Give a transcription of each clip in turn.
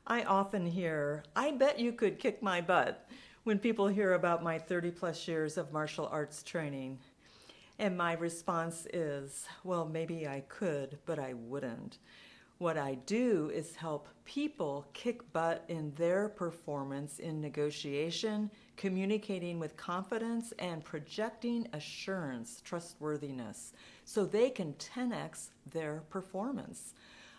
I often hear, I bet you could kick my butt when people hear about my 30 plus years of martial arts training. And my response is, well, maybe I could, but I wouldn't. What I do is help people kick butt in their performance in negotiation, communicating with confidence, and projecting assurance, trustworthiness, so they can 10x their performance.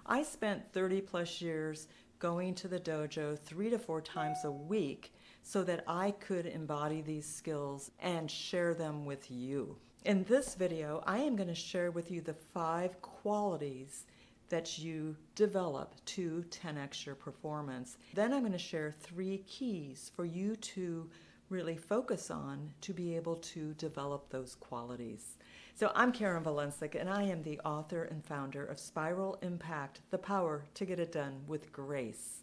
I spent 30 plus years going to the dojo 3 to 4 times a week so that I could embody these skills and share them with you. In this video, I am going to share with you the 5 qualities that you develop to 10x your performance. Then I'm going to share 3 keys for you to really focus on to be able to develop those qualities. So I'm Karen Valencic, and I am the author and founder of Spiral Impact, The Power to Get It Done with Grace.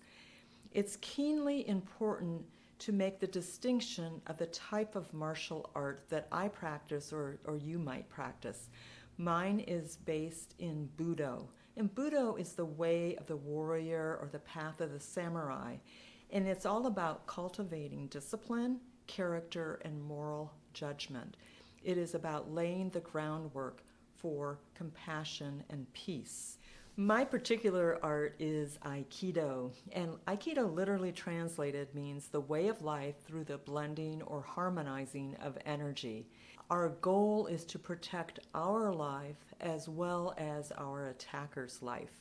It's keenly important to make the distinction of the type of martial art that I practice or you might practice. Mine is based in Budo. And Budo is the way of the warrior or the path of the samurai. And it's all about cultivating discipline, character, and moral judgment. It is about laying the groundwork for compassion and peace. My particular art is Aikido, and Aikido literally translated means the way of life through the blending or harmonizing of energy. Our goal is to protect our life as well as our attacker's life.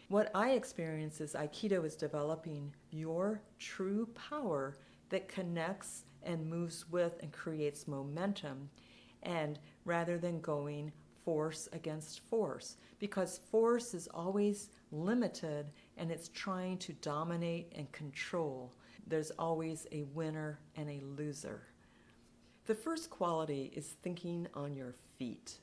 What I experience is Aikido is developing your true power that connects and moves with and creates momentum, and rather than going force against force, because force is always limited and it's trying to dominate and control. There's always a winner and a loser. The first quality is thinking on your feet.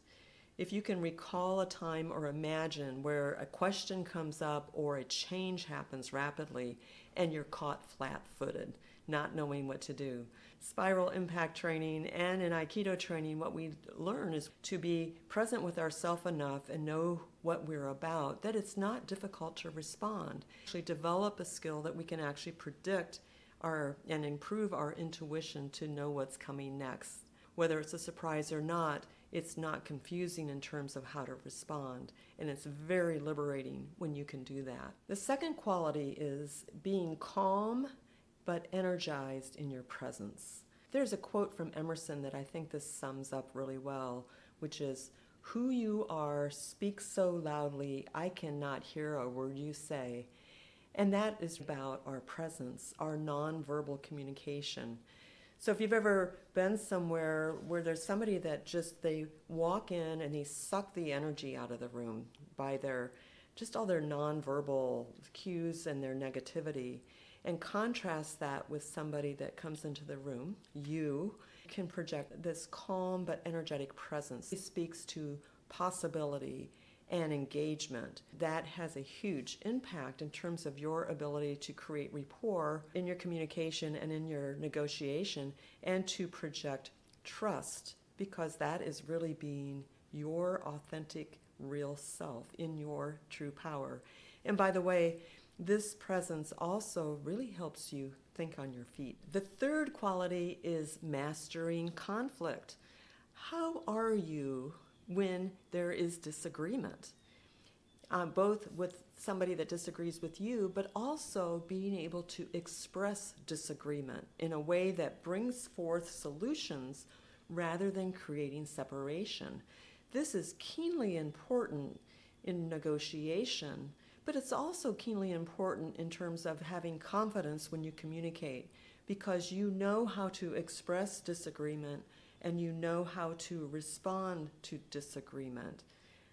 If you can recall a time or imagine where a question comes up or a change happens rapidly and you're caught flat-footed, not knowing what to do. Spiral impact training and in Aikido training, what we learn is to be present with ourselves enough and know what we're about, that it's not difficult to respond. Actually develop a skill that we can actually predict and improve our intuition to know what's coming next. Whether it's a surprise or not, it's not confusing in terms of how to respond, and it's very liberating when you can do that. The second quality is being calm but energized in your presence. There's a quote from Emerson that I think this sums up really well, which is, "Who you are speaks so loudly I cannot hear a word you say." And that is about our presence, our nonverbal communication. So if you've ever been somewhere where there's somebody that they walk in and they suck the energy out of the room by all their nonverbal cues and their negativity, and contrast that with somebody that comes into the room, you can project this calm but energetic presence. It speaks to possibility and engagement. That has a huge impact in terms of your ability to create rapport in your communication and in your negotiation, and to project trust, because that is really being your authentic, real self in your true power. And by the way, this presence also really helps you think on your feet. The third quality is mastering conflict. How are you when there is disagreement? Both with somebody that disagrees with you, but also being able to express disagreement in a way that brings forth solutions rather than creating separation. This is keenly important in negotiation, but it's also keenly important in terms of having confidence when you communicate, because you know how to express disagreement and you know how to respond to disagreement.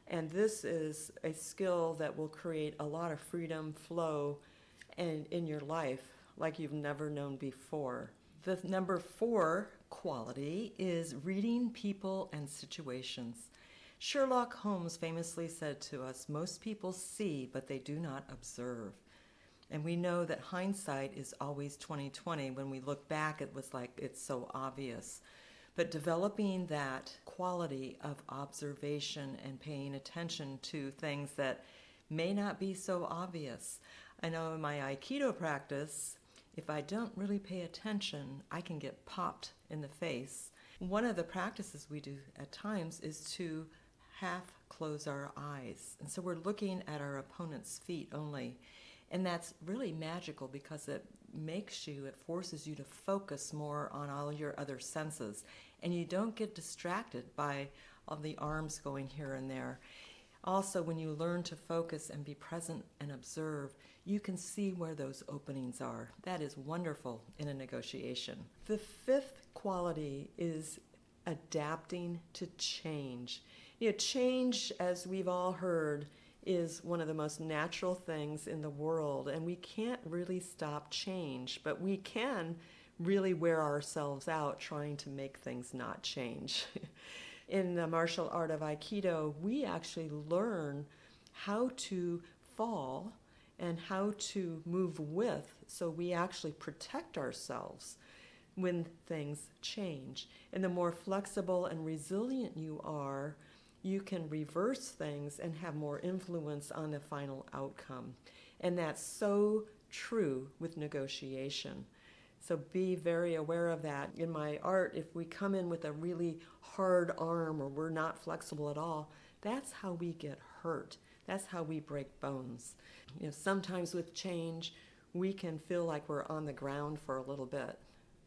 And this is a skill that will create a lot of freedom, flow, and in your life like you've never known before. The number 4 quality is reading people and situations. Sherlock Holmes famously said to us, "Most people see, but they do not observe." And we know that hindsight is always 20/20. When we look back, it was like it's so obvious. But developing that quality of observation and paying attention to things that may not be so obvious. I know in my Aikido practice, if I don't really pay attention, I can get popped in the face. One of the practices we do at times is to half close our eyes. And so we're looking at our opponent's feet only. And that's really magical because it forces you to focus more on all your other senses. And you don't get distracted by all the arms going here and there. Also, when you learn to focus and be present and observe, you can see where those openings are. That is wonderful in a negotiation. The fifth quality is adapting to change. Change, as we've all heard, is one of the most natural things in the world, and we can't really stop change, but we can really wear ourselves out trying to make things not change. In the martial art of Aikido, we actually learn how to fall and how to move with, so we actually protect ourselves when things change. And the more flexible and resilient you are, you can reverse things and have more influence on the final outcome. And that's so true with negotiation. So be very aware of that. In my art, if we come in with a really hard arm or we're not flexible at all, that's how we get hurt. That's how we break bones. Sometimes with change, we can feel like we're on the ground for a little bit,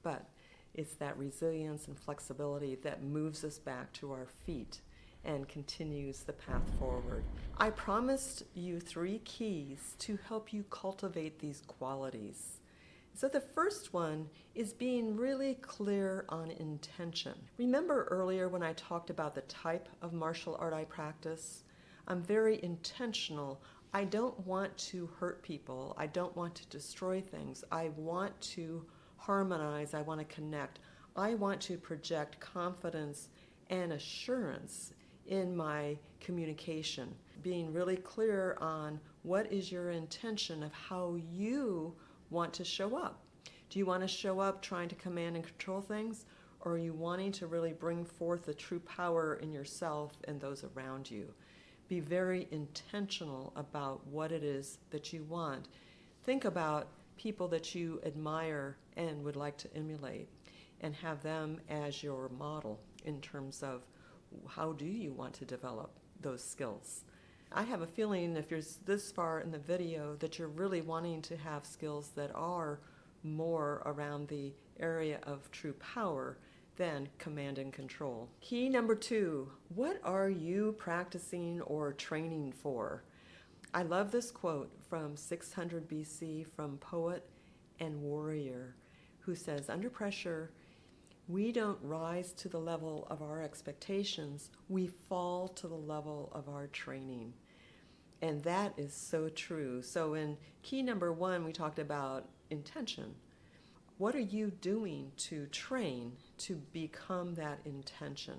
but it's that resilience and flexibility that moves us back to our feet and continues the path forward. I promised you 3 keys to help you cultivate these qualities. So the first one is being really clear on intention. Remember earlier when I talked about the type of martial art I practice? I'm very intentional. I don't want to hurt people. I don't want to destroy things. I want to harmonize. I want to connect. I want to project confidence and assurance in my communication. Being really clear on what is your intention of how you want to show up. Do you want to show up trying to command and control things, or are you wanting to really bring forth the true power in yourself and those around you? Be very intentional about what it is that you want. Think about people that you admire and would like to emulate, and have them as your model in terms of how do you want to develop those skills. I have a feeling if you're this far in the video that you're really wanting to have skills that are more around the area of true power than command and control. Key number 2, what are you practicing or training for? I love this quote from 600 BC from poet and warrior who says, under pressure, we don't rise to the level of our expectations, we fall to the level of our training. And that is so true. So in key number 1, we talked about intention. What are you doing to train to become that intention?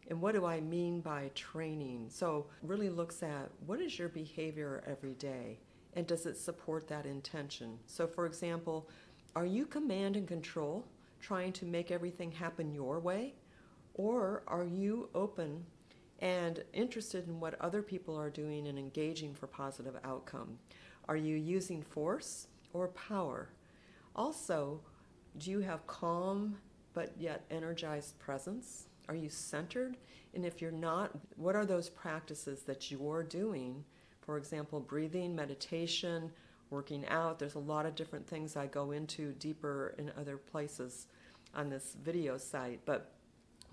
And what do I mean by training? So really looks at what is your behavior every day, and does it support that intention? So for example, are you command and control, trying to make everything happen your way? Or are you open and interested in what other people are doing and engaging for positive outcome? Are you using force or power? Also, do you have calm but yet energized presence? Are you centered? And if you're not, what are those practices that you're doing? For example, breathing, meditation, working out. There's a lot of different things I go into deeper in other places on this video site, but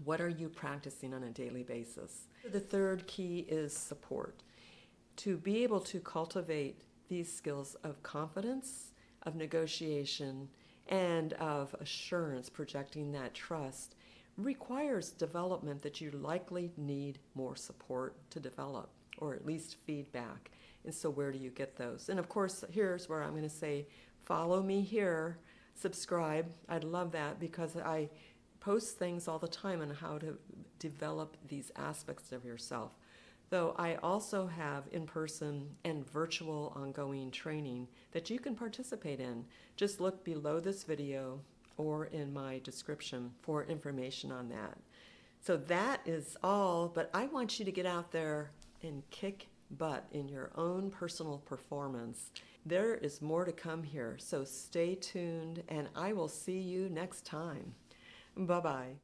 what are you practicing on a daily basis? The third key is support. To be able to cultivate these skills of confidence, of negotiation, and of assurance, projecting that trust, requires development that you likely need more support to develop, or at least feedback. And so where do you get those? And of course, here's where I'm going to say, follow me here, subscribe. I'd love that because I post things all the time on how to develop these aspects of yourself. Though I also have in-person and virtual ongoing training that you can participate in. Just look below this video or in my description for information on that. So that is all, but I want you to get out there and kick but in your own personal performance. There is more to come here, so stay tuned, and I will see you next time. Bye-bye.